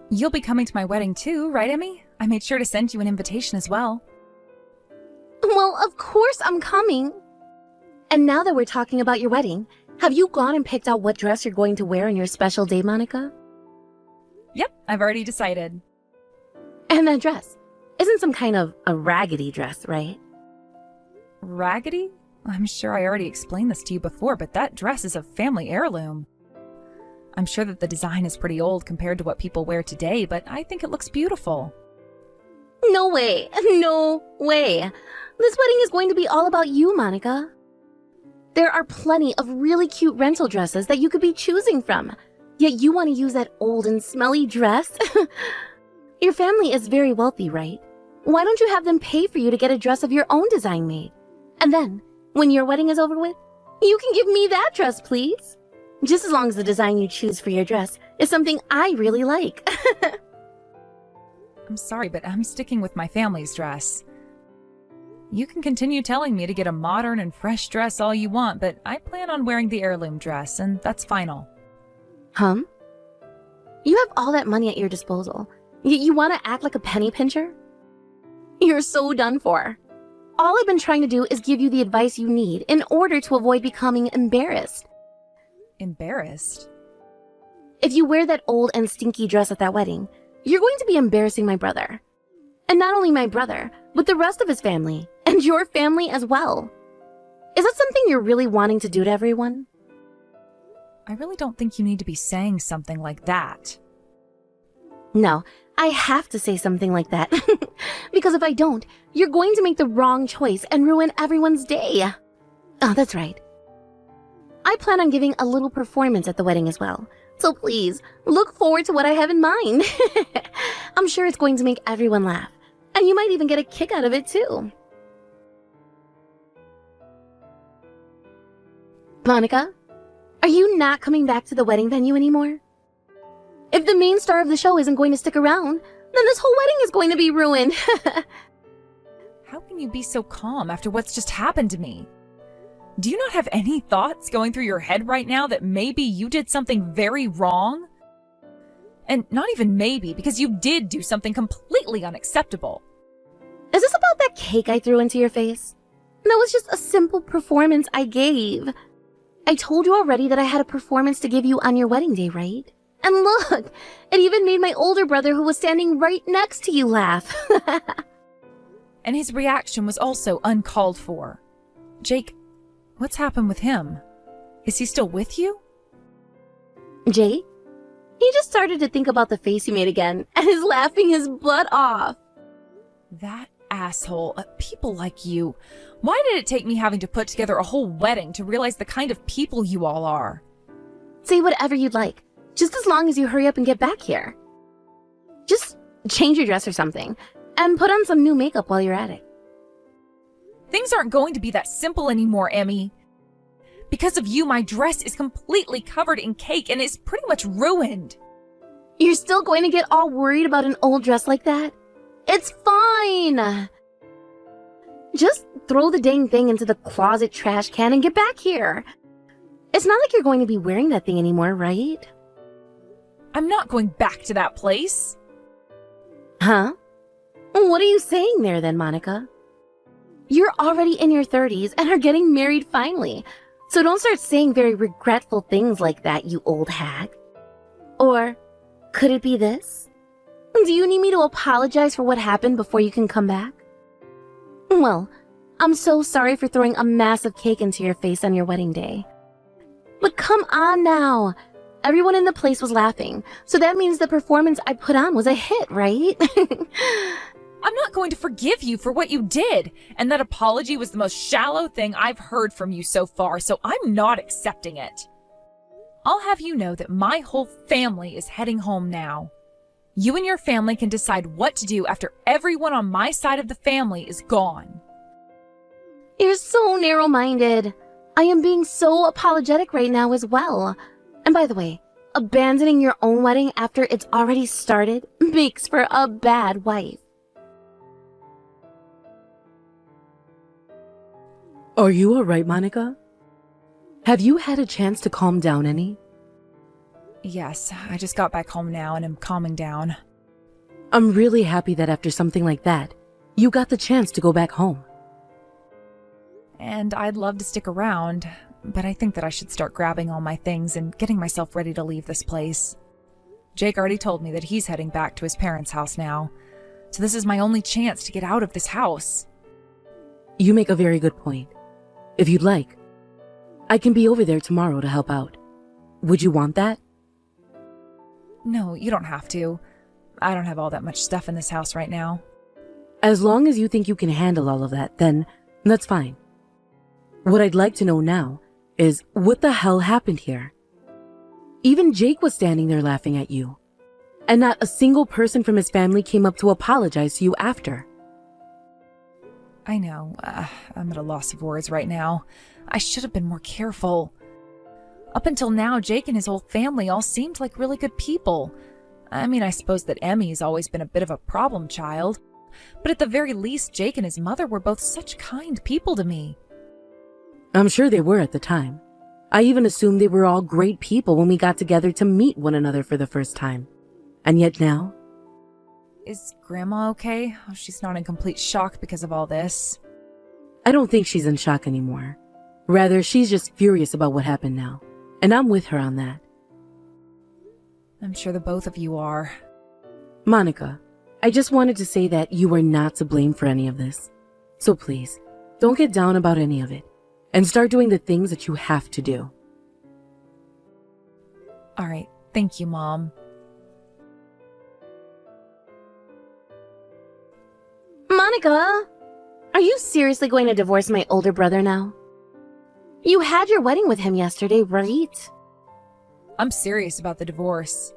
You'll be coming to my wedding too, right, Emmy? I made sure to send you an invitation as well. Well, of course I'm coming. And now that we're talking about your wedding, have you gone and picked out what dress you're going to wear on your special day, Monica? Yep, I've already decided. And that dress isn't some kind of a raggedy dress, right? Raggedy? I'm sure I already explained this to you before, but that dress is a family heirloom. I'm sure that the design is pretty old compared to what people wear today, but I think it looks beautiful. No way. No way. This wedding is going to be all about you, Monica. There are plenty of really cute rental dresses that you could be choosing from. Yet you want to use that old and smelly dress? Your family is very wealthy, right? Why don't you have them pay for you to get a dress of your own design made? And then, when your wedding is over with, you can give me that dress, please. Just as long as the design you choose for your dress is something I really like. I'm sorry, but I'm sticking with my family's dress. You can continue telling me to get a modern and fresh dress all you want, but I plan on wearing the heirloom dress, and that's final. You have all that money at your disposal, yet you want to act like a penny pincher? You're so done for. All I've been trying to do is give you the advice you need in order to avoid becoming embarrassed. Embarrassed? If you wear that old and stinky dress at that wedding, you're going to be embarrassing my brother. And not only my brother, but the rest of his family, and your family as well. Is that something you're really wanting to do to everyone? I really don't think you need to be saying something like that. No, I have to say something like that. Because if I don't, you're going to make the wrong choice and ruin everyone's day. Oh, that's right. I plan on giving a little performance at the wedding as well. So please, look forward to what I have in mind. I'm sure it's going to make everyone laugh. And you might even get a kick out of it too. Monica, are you not coming back to the wedding venue anymore? If the main star of the show isn't going to stick around, then this whole wedding is going to be ruined. How can you be so calm after what's just happened to me? Do you not have any thoughts going through your head right now that maybe you did something very wrong? And not even maybe, because you did do something completely unacceptable. Is this about that cake I threw into your face? That was just a simple performance I gave. I told you already that I had a performance to give you on your wedding day, right? And look, it even made my older brother who was standing right next to you laugh. And his reaction was also uncalled for. Jake, what's happened with him? Is he still with you? Jake? He just started to think about the face you made again and is laughing his butt off. That asshole. People like you. Why did it take me having to put together a whole wedding to realize the kind of people you all are? Say whatever you'd like, just as long as you hurry up and get back here. Just change your dress or something, and put on some new makeup while you're at it. Things aren't going to be that simple anymore, Emmy. Because of you, my dress is completely covered in cake and is pretty much ruined. You're still going to get all worried about an old dress like that? It's fine! Just throw the dang thing into the closet trash can and get back here. It's not like you're going to be wearing that thing anymore, right? I'm not going back to that place. Huh? What are you saying there then, Monica? You're already in your 30s and are getting married finally, so don't start saying very regretful things like that, you old hag. Or could it be this? Do you need me to apologize for what happened before you can come back? Well, I'm so sorry for throwing a massive cake into your face on your wedding day. But come on now. Everyone in the place was laughing, so that means the performance I put on was a hit, right? I'm not going to forgive you for what you did, and that apology was the most shallow thing I've heard from you so far, so I'm not accepting it. I'll have you know that my whole family is heading home now. You and your family can decide what to do after everyone on my side of the family is gone. You're so narrow-minded. I am being so apologetic right now as well. And by the way, abandoning your own wedding after it's already started makes for a bad wife. Are you alright, Monica? Have you had a chance to calm down any? Yes, I just got back home now and am calming down. I'm really happy that after something like that, you got the chance to go back home. And I'd love to stick around, but I think that I should start grabbing all my things and getting myself ready to leave this place. Jake already told me that he's heading back to his parents' house now, so this is my only chance to get out of this house. You make a very good point. If you'd like, I can be over there tomorrow to help out. Would you want that? No, you don't have to. I don't have all that much stuff in this house right now. As long as you think you can handle all of that, then that's fine. What I'd like to know now is what the hell happened here? Even Jake was standing there laughing at you, and not a single person from his family came up to apologize to you after. I know. I'm at a loss of words right now. I should have been more careful. Up until now, Jake and his whole family all seemed like really good people. I mean, I suppose that Emmy's always been a bit of a problem child, but at the very least, Jake and his mother were both such kind people to me. I'm sure they were at the time. I even assumed they were all great people when we got together to meet one another for the first time. And yet now? Is Grandma okay? Oh, she's not in complete shock because of all this. I don't think she's in shock anymore. Rather, she's just furious about what happened now. And I'm with her on that. I'm sure the both of you are. Monica, I just wanted to say that you were not to blame for any of this. So please, don't get down about any of it. And start doing the things that you have to do. All right. Thank you, Mom. Monica, are you seriously going to divorce my older brother now? You had your wedding with him yesterday, right? I'm serious about the divorce.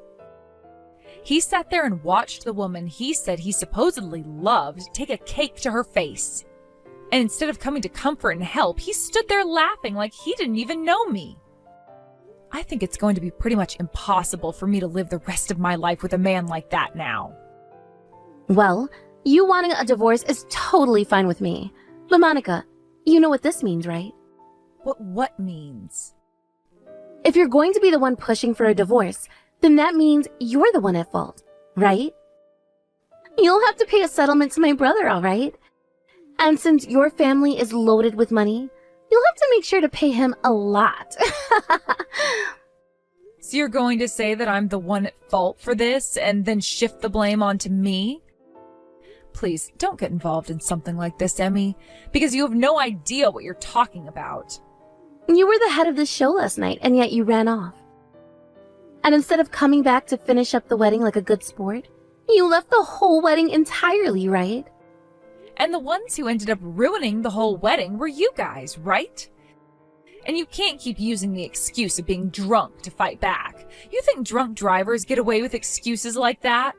He sat there and watched the woman he said he supposedly loved take a cake to her face. And instead of coming to comfort and help, he stood there laughing like he didn't even know me. I think it's going to be pretty much impossible for me to live the rest of my life with a man like that now. Well, you wanting a divorce is totally fine with me. But Monica, you know what this means, right? What means? If you're going to be the one pushing for a divorce, then that means you're the one at fault, right? You'll have to pay a settlement to my brother, all right? And since your family is loaded with money, you'll have to make sure to pay him a lot. So you're going to say that I'm the one at fault for this and then shift the blame onto me? Please, don't get involved in something like this, Emmy, because you have no idea what you're talking about. You were the head of this show last night, and yet you ran off. And instead of coming back to finish up the wedding like a good sport, you left the whole wedding entirely, right? And the ones who ended up ruining the whole wedding were you guys, right? And you can't keep using the excuse of being drunk to fight back. You think drunk drivers get away with excuses like that?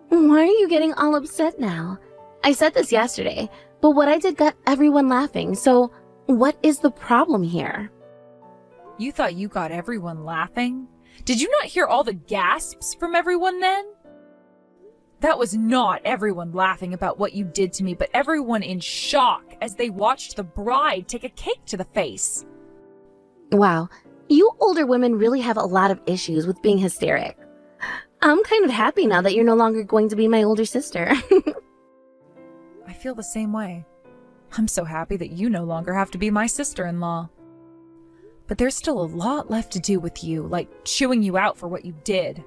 Why are you getting all upset now? I said this yesterday, but what I did got everyone laughing, so what is the problem here? You thought you got everyone laughing? Did you not hear all the gasps from everyone then? That was not everyone laughing about what you did to me, but everyone in shock as they watched the bride take a cake to the face. Wow, you older women really have a lot of issues with being hysteric. I'm kind of happy now that you're no longer going to be my older sister. I feel the same way. I'm so happy that you no longer have to be my sister-in-law. But there's still a lot left to do with you, like chewing you out for what you did.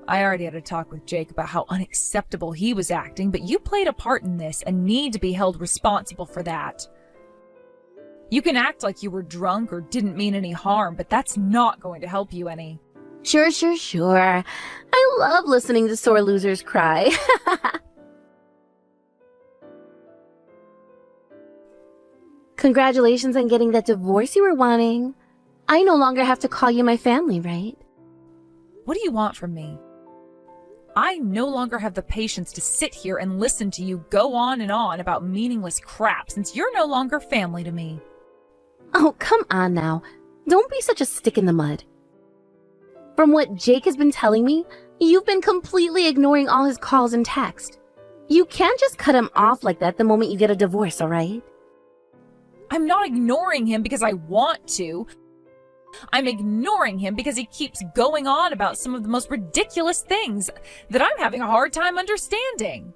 I already had a talk with Jake about how unacceptable he was acting, but you played a part in this and need to be held responsible for that. You can act like you were drunk or didn't mean any harm, but that's not going to help you any. Sure. I love listening to sore losers cry. Congratulations on getting that divorce you were wanting. I no longer have to call you my family, right? What do you want from me? I no longer have the patience to sit here and listen to you go on and on about meaningless crap since you're no longer family to me. Oh, come on now. Don't be such a stick in the mud. From what Jake has been telling me, you've been completely ignoring all his calls and texts. You can't just cut him off like that the moment you get a divorce, all right? I'm not ignoring him because I want to. I'm ignoring him because he keeps going on about some of the most ridiculous things that I'm having a hard time understanding.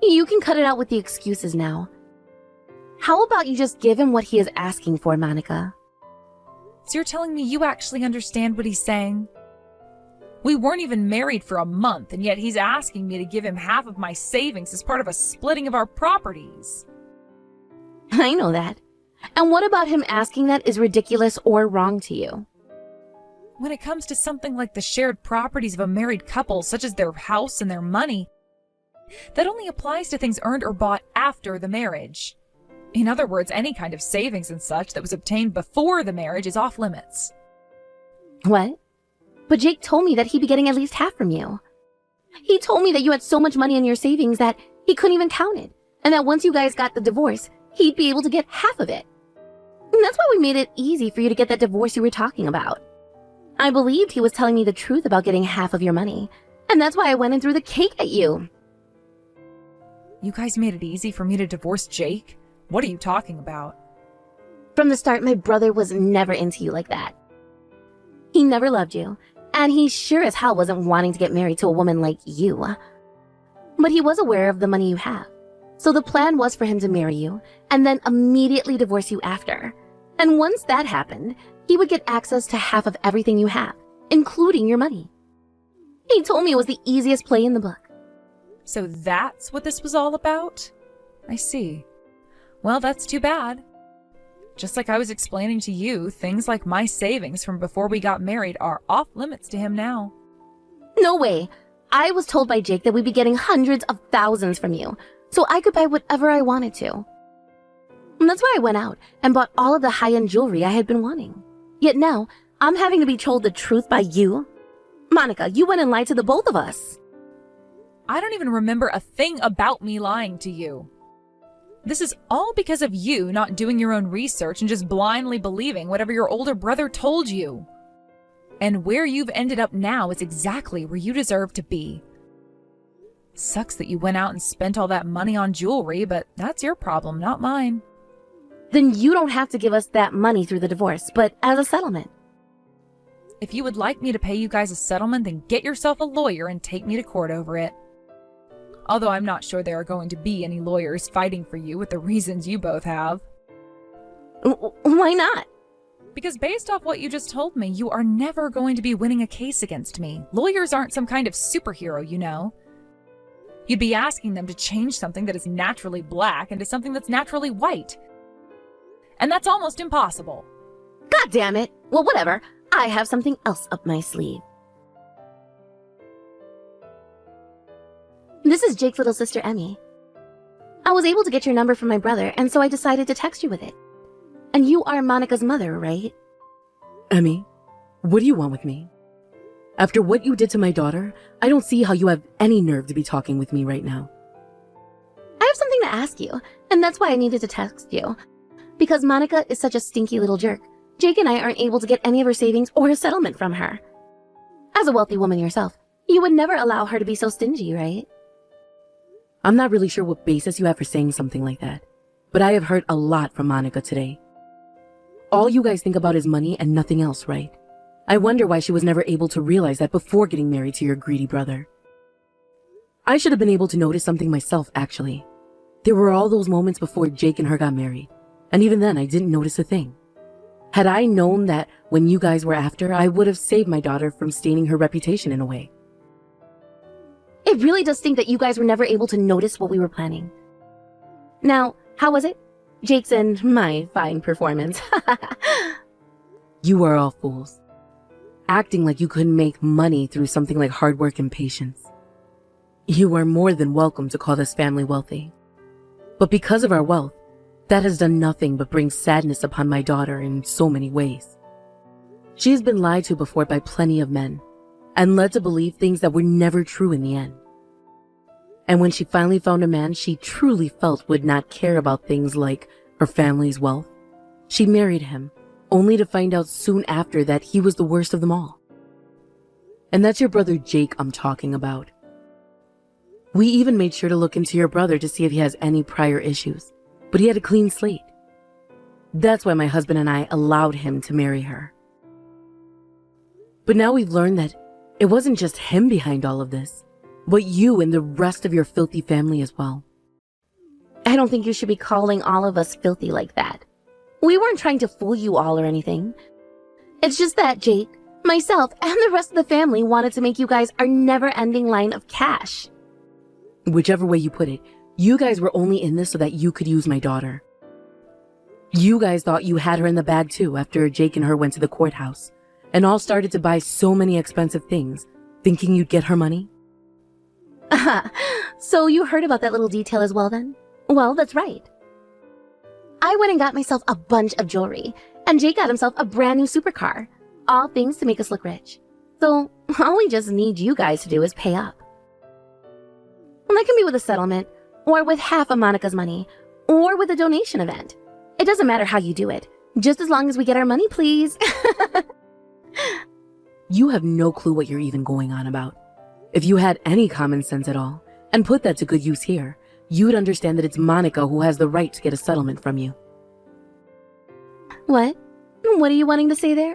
You can cut it out with the excuses now. How about you just give him what he is asking for, Monica? So you're telling me you actually understand what he's saying? We weren't even married for a month, and yet he's asking me to give him half of my savings as part of a splitting of our properties. I know that. And what about him asking that is ridiculous or wrong to you? When it comes to something like the shared properties of a married couple, such as their house and their money, that only applies to things earned or bought after the marriage. In other words, any kind of savings and such that was obtained before the marriage is off limits. What? But Jake told me that he'd be getting at least half from you. He told me that you had so much money in your savings that he couldn't even count it, and that once you guys got the divorce, he'd be able to get half of it. And that's why we made it easy for you to get that divorce you were talking about. I believed he was telling me the truth about getting half of your money, and that's why I went and threw the cake at you. You guys made it easy for me to divorce Jake? What are you talking about? From the start, my brother was never into you like that. He never loved you, and he sure as hell wasn't wanting to get married to a woman like you. But he was aware of the money you have. So the plan was for him to marry you, and then immediately divorce you after. And once that happened, he would get access to half of everything you have, including your money. He told me it was the easiest play in the book. So that's what this was all about? I see. Well, that's too bad. Just like I was explaining to you, things like my savings from before we got married are off limits to him now. No way. I was told by Jake that we'd be getting hundreds of thousands from you, so I could buy whatever I wanted to. And that's why I went out and bought all of the high-end jewelry I had been wanting. Yet now, I'm having to be told the truth by you? Monica, you went and lied to the both of us. I don't even remember a thing about me lying to you. This is all because of you not doing your own research and just blindly believing whatever your older brother told you. And where you've ended up now is exactly where you deserve to be. Sucks that you went out and spent all that money on jewelry, but that's your problem, not mine. Then you don't have to give us that money through the divorce, but as a settlement. If you would like me to pay you guys a settlement, then get yourself a lawyer and take me to court over it. Although I'm not sure there are going to be any lawyers fighting for you with the reasons you both have. Why not? Because based off what you just told me, you are never going to be winning a case against me. Lawyers aren't some kind of superhero, you know. You'd be asking them to change something that is naturally black into something that's naturally white. And that's almost impossible. God damn it. Well, whatever. I have something else up my sleeve. This is Jake's little sister, Emmy. I was able to get your number from my brother, and so I decided to text you with it. And you are Monica's mother, right? Emmy, what do you want with me? After what you did to my daughter, I don't see how you have any nerve to be talking with me right now. I have something to ask you, and that's why I needed to text you. Because Monica is such a stinky little jerk. Jake and I aren't able to get any of her savings or a settlement from her. As a wealthy woman yourself, you would never allow her to be so stingy, right? I'm not really sure what basis you have for saying something like that, but I have heard a lot from Monica today. All you guys think about is money and nothing else, right? I wonder why she was never able to realize that before getting married to your greedy brother. I should have been able to notice something myself, actually. There were all those moments before Jake and her got married, and even then I didn't notice a thing. Had I known that when you guys were after, I would have saved my daughter from staining her reputation in a way. It really does stink that you guys were never able to notice what we were planning. Now, how was it? Jake's and my fine performance. You are all fools. Acting like you couldn't make money through something like hard work and patience. You are more than welcome to call this family wealthy. But because of our wealth, that has done nothing but bring sadness upon my daughter in so many ways. She has been lied to before by plenty of men, and led to believe things that were never true in the end. And when she finally found a man she truly felt would not care about things like her family's wealth, she married him, only to find out soon after that he was the worst of them all. And that's your brother Jake I'm talking about. We even made sure to look into your brother to see if he has any prior issues, but he had a clean slate. That's why my husband and I allowed him to marry her. But now we've learned that it wasn't just him behind all of this, but you and the rest of your filthy family as well. I don't think you should be calling all of us filthy like that. We weren't trying to fool you all or anything. It's just that Jake, myself, and the rest of the family wanted to make you guys our never-ending line of cash. Whichever way you put it, you guys were only in this so that you could use my daughter. You guys thought you had her in the bag too after Jake and her went to the courthouse and all started to buy so many expensive things, thinking you'd get her money. So you heard about that little detail as well then? Well, that's right. I went and got myself a bunch of jewelry, and Jake got himself a brand new supercar. All things to make us look rich. So all we just need you guys to do is pay up. And that can be with a settlement, or with half of Monica's money, or with a donation event. It doesn't matter how you do it, just as long as we get our money, please. You have no clue what you're even going on about. If you had any common sense at all, and put that to good use here, you'd understand that it's Monica who has the right to get a settlement from you. What? What are you wanting to say there?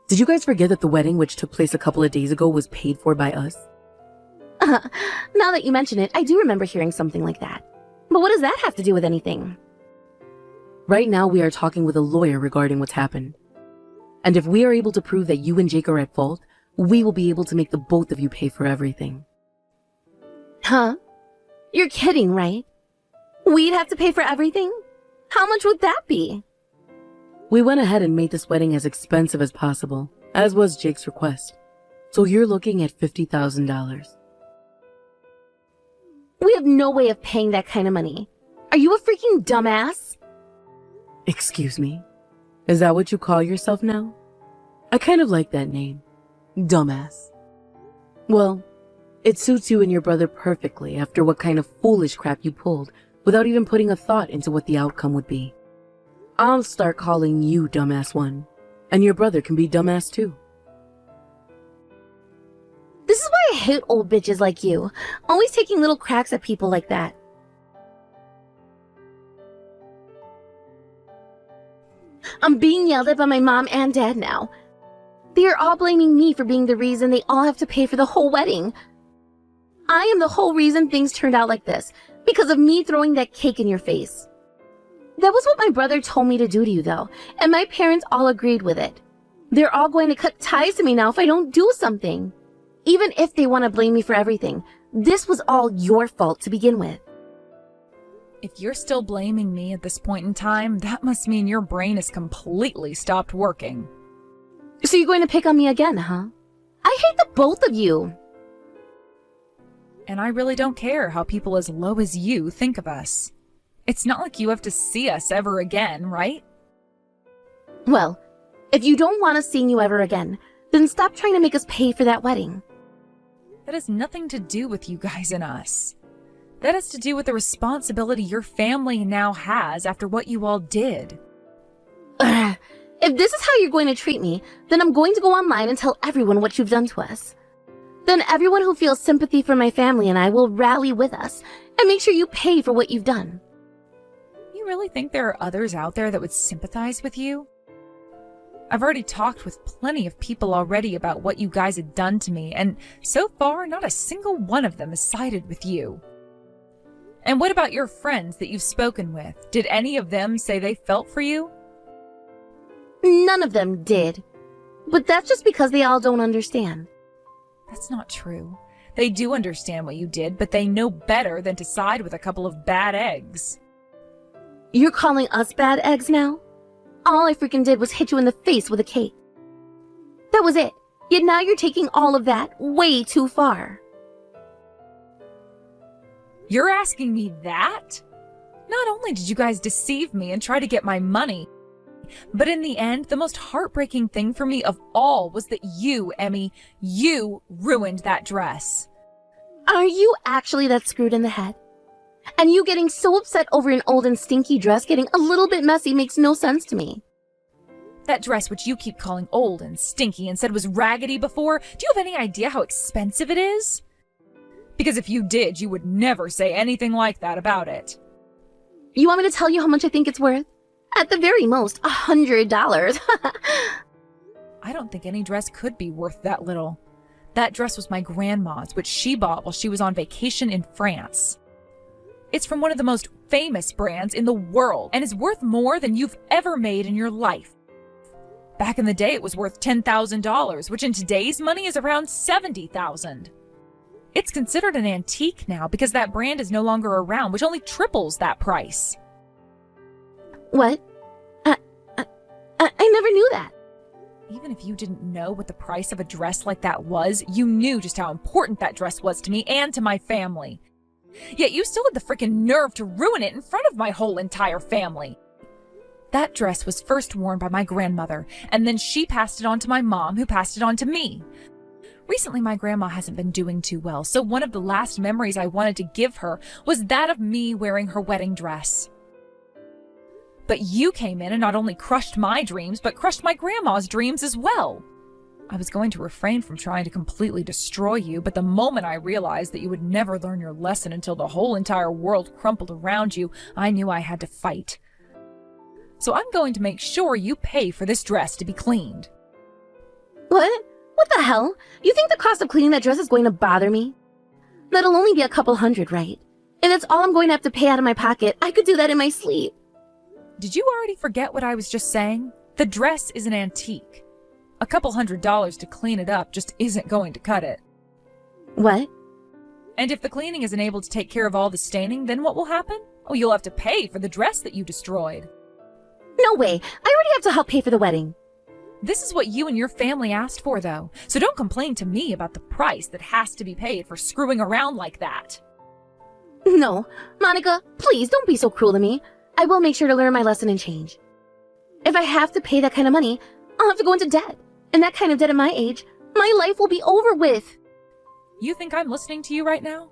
Did you guys forget that the wedding, which took place a couple of days ago, was paid for by us? Now that you mention it, I do remember hearing something like that. But what does that have to do with anything? Right now, we are talking with a lawyer regarding what's happened. And if we are able to prove that you and Jake are at fault, we will be able to make the both of you pay for everything. Huh? You're kidding, right? We'd have to pay for everything? How much would that be? We went ahead and made this wedding as expensive as possible, as was Jake's request. So you're looking at $50,000. We have no way of paying that kind of money. Are you a freaking dumbass? Excuse me? Is that what you call yourself now? I kind of like that name. Dumbass. Well, it suits you and your brother perfectly after what kind of foolish crap you pulled without even putting a thought into what the outcome would be. I'll start calling you Dumbass 1, and your brother can be Dumbass 2. This is why I hate old bitches like you, always taking little cracks at people like that. I'm being yelled at by my mom and dad now. They are all blaming me for being the reason they all have to pay for the whole wedding. I am the whole reason things turned out like this, because of me throwing that cake in your face. That was what my brother told me to do to you, though, and my parents all agreed with it. They're all going to cut ties to me now if I don't do something. Even if they want to blame me for everything, this was all your fault to begin with. If you're still blaming me at this point in time, that must mean your brain has completely stopped working. So you're going to pick on me again, huh? I hate the both of you. And I really don't care how people as low as you think of us. It's not like you have to see us ever again, right? Well, if you don't want us seeing you ever again, then stop trying to make us pay for that wedding. That has nothing to do with you guys and us. That has to do with the responsibility your family now has after what you all did. If this is how you're going to treat me, then I'm going to go online and tell everyone what you've done to us. Then everyone who feels sympathy for my family and I will rally with us and make sure you pay for what you've done. You really think there are others out there that would sympathize with you? I've already talked with plenty of people already about what you guys had done to me, and so far, not a single one of them has sided with you. And what about your friends that you've spoken with? Did any of them say they felt for you? None of them did. But that's just because they all don't understand. That's not true. They do understand what you did, but they know better than to side with a couple of bad eggs. You're calling us bad eggs now? All I freaking did was hit you in the face with a cake. That was it. Yet now you're taking all of that way too far. You're asking me that? Not only did you guys deceive me and try to get my money, but in the end, the most heartbreaking thing for me of all was that you, Emmy, you ruined that dress. Are you actually that screwed in the head? And you getting so upset over an old and stinky dress getting a little bit messy makes no sense to me. That dress which you keep calling old and stinky and said was raggedy before, do you have any idea how expensive it is? Because if you did, you would never say anything like that about it. You want me to tell you how much I think it's worth? At the very most, $100. I don't think any dress could be worth that little. That dress was my grandma's, which she bought while she was on vacation in France. It's from one of the most famous brands in the world and is worth more than you've ever made in your life. Back in the day, it was worth $10,000, which in today's money is around $70,000. It's considered an antique now because that brand is no longer around, which only triples that price. What? I never knew that. Even if you didn't know what the price of a dress like that was, you knew just how important that dress was to me and to my family. Yet you still had the freaking nerve to ruin it in front of my whole entire family. That dress was first worn by my grandmother, and then she passed it on to my mom, who passed it on to me. Recently, my grandma hasn't been doing too well, so one of the last memories I wanted to give her was that of me wearing her wedding dress. But you came in and not only crushed my dreams, but crushed my grandma's dreams as well. I was going to refrain from trying to completely destroy you, but the moment I realized that you would never learn your lesson until the whole entire world crumpled around you, I knew I had to fight. So I'm going to make sure you pay for this dress to be cleaned. What? What the hell? You think the cost of cleaning that dress is going to bother me? That'll only be a couple $100, right? If that's all I'm going to have to pay out of my pocket, I could do that in my sleep. Did you already forget what I was just saying? The dress is an antique. A couple $100 to clean it up just isn't going to cut it. What? And if the cleaning isn't able to take care of all the staining, then what will happen? Oh, you'll have to pay for the dress that you destroyed. No way. I already have to help pay for the wedding. This is what you and your family asked for, though. So don't complain to me about the price that has to be paid for screwing around like that. No. Monica, please don't be so cruel to me. I will make sure to learn my lesson and change. If I have to pay that kind of money, I'll have to go into debt. And that kind of debt at my age, my life will be over with. You think I'm listening to you right now?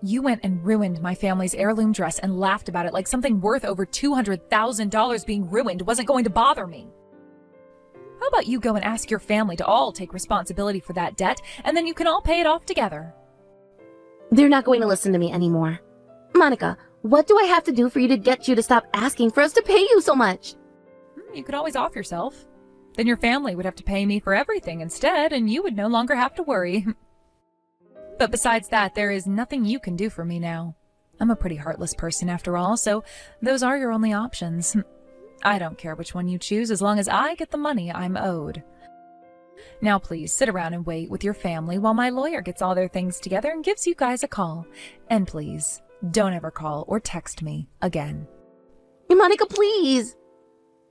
You went and ruined my family's heirloom dress and laughed about it like something worth over $200,000 being ruined wasn't going to bother me. How about you go and ask your family to all take responsibility for that debt, and then you can all pay it off together? They're not going to listen to me anymore. Monica, what do I have to do for you to get you to stop asking for us to pay you so much? You could always off yourself. Then your family would have to pay me for everything instead, and you would no longer have to worry. But besides that, there is nothing you can do for me now. I'm a pretty heartless person after all, so those are your only options. I don't care which one you choose as long as I get the money I'm owed. Now please sit around and wait with your family while my lawyer gets all their things together and gives you guys a call. And please, don't ever call or text me again. Monica, please.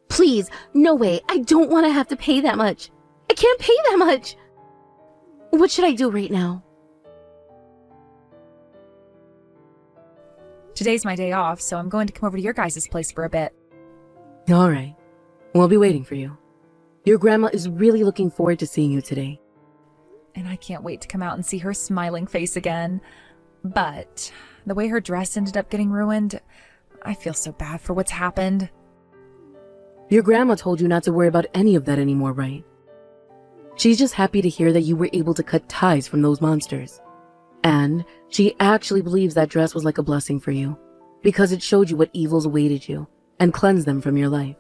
Please, no way. I don't want to have to pay that much. I can't pay that much. What should I do right now? Today's my day off, so I'm going to come over to your guys' place for a bit. All right. We'll be waiting for you. Your grandma is really looking forward to seeing you today. And I can't wait to come out and see her smiling face again. But the way her dress ended up getting ruined, I feel so bad for what's happened. Your grandma told you not to worry about any of that anymore, right? She's just happy to hear that you were able to cut ties from those monsters. And she actually believes that dress was like a blessing for you, because it showed you what evils awaited you and cleansed them from your life.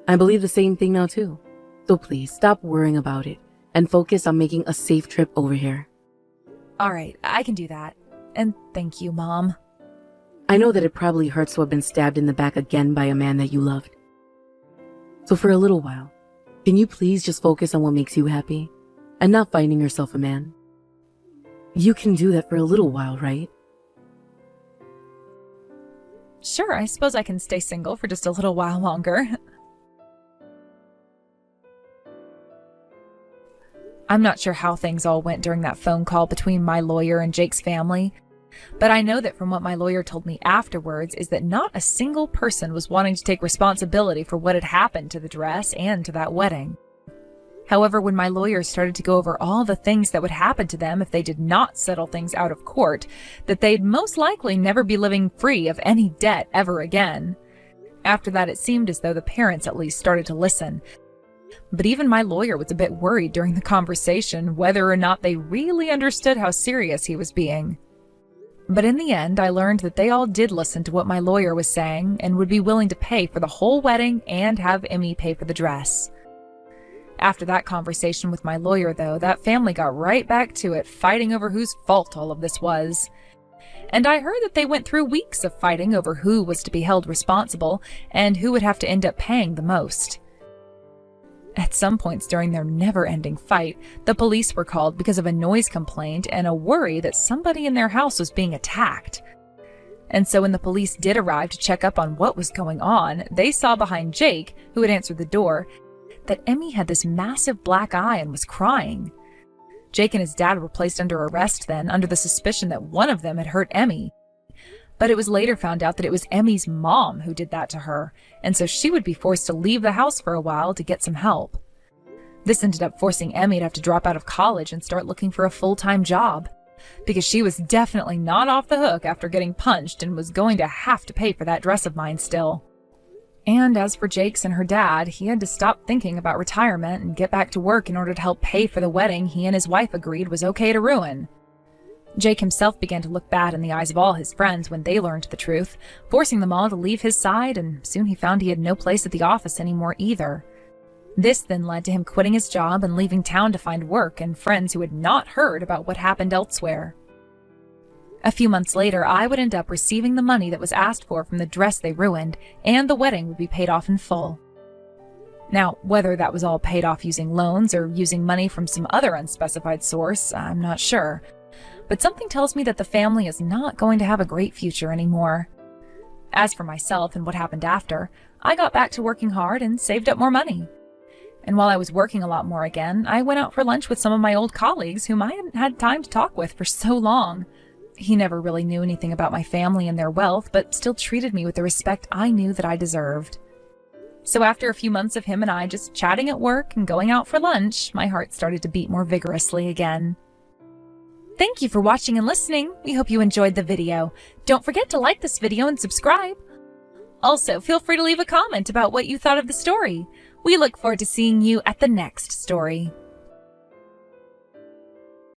I believe the same thing now too. So please stop worrying about it and focus on making a safe trip over here. All right, I can do that. And thank you, Mom. I know that it probably hurts to have been stabbed in the back again by a man that you loved. So for a little while, can you please just focus on what makes you happy and not finding yourself a man? You can do that for a little while, right? Sure, I suppose I can stay single for just a little while longer. I'm not sure how things all went during that phone call between my lawyer and Jake's family, but I know that from what my lawyer told me afterwards is that not a single person was wanting to take responsibility for what had happened to the dress and to that wedding. However, when my lawyer started to go over all the things that would happen to them if they did not settle things out of court, that they'd most likely never be living free of any debt ever again. After that, it seemed as though the parents at least started to listen. But even my lawyer was a bit worried during the conversation whether or not they really understood how serious he was being. But in the end, I learned that they all did listen to what my lawyer was saying and would be willing to pay for the whole wedding and have Emmy pay for the dress. After that conversation with my lawyer, though, that family got right back to it, fighting over whose fault all of this was. And I heard that they went through weeks of fighting over who was to be held responsible and who would have to end up paying the most. At some points during their never-ending fight, the police were called because of a noise complaint and a worry that somebody in their house was being attacked. And so when the police did arrive to check up on what was going on, they saw behind Jake, who had answered the door, that Emmy had this massive black eye and was crying. Jake and his dad were placed under arrest then, under the suspicion that one of them had hurt Emmy. But it was later found out that it was Emmy's mom who did that to her, and so she would be forced to leave the house for a while to get some help. This ended up forcing Emmy to have to drop out of college and start looking for a full-time job, because she was definitely not off the hook after getting punched and was going to have to pay for that dress of mine still. And as for Jake's and her dad, he had to stop thinking about retirement and get back to work in order to help pay for the wedding he and his wife agreed was okay to ruin. Jake himself began to look bad in the eyes of all his friends when they learned the truth, forcing them all to leave his side, and soon he found he had no place at the office anymore either. This then led to him quitting his job and leaving town to find work and friends who had not heard about what happened elsewhere. A few months later, I would end up receiving the money that was asked for from the dress they ruined, and the wedding would be paid off in full. Now, whether that was all paid off using loans or using money from some other unspecified source, I'm not sure. But something tells me that the family is not going to have a great future anymore. As for myself and what happened after, I got back to working hard and saved up more money. And while I was working a lot more again, I went out for lunch with some of my old colleagues whom I hadn't had time to talk with for so long. He never really knew anything about my family and their wealth, but still treated me with the respect I knew that I deserved. So after a few months of him and I just chatting at work and going out for lunch, my heart started to beat more vigorously again. Thank you for watching and listening. We hope you enjoyed the video. Don't forget to like this video and subscribe. Also, feel free to leave a comment about what you thought of the story. We look forward to seeing you at the next story.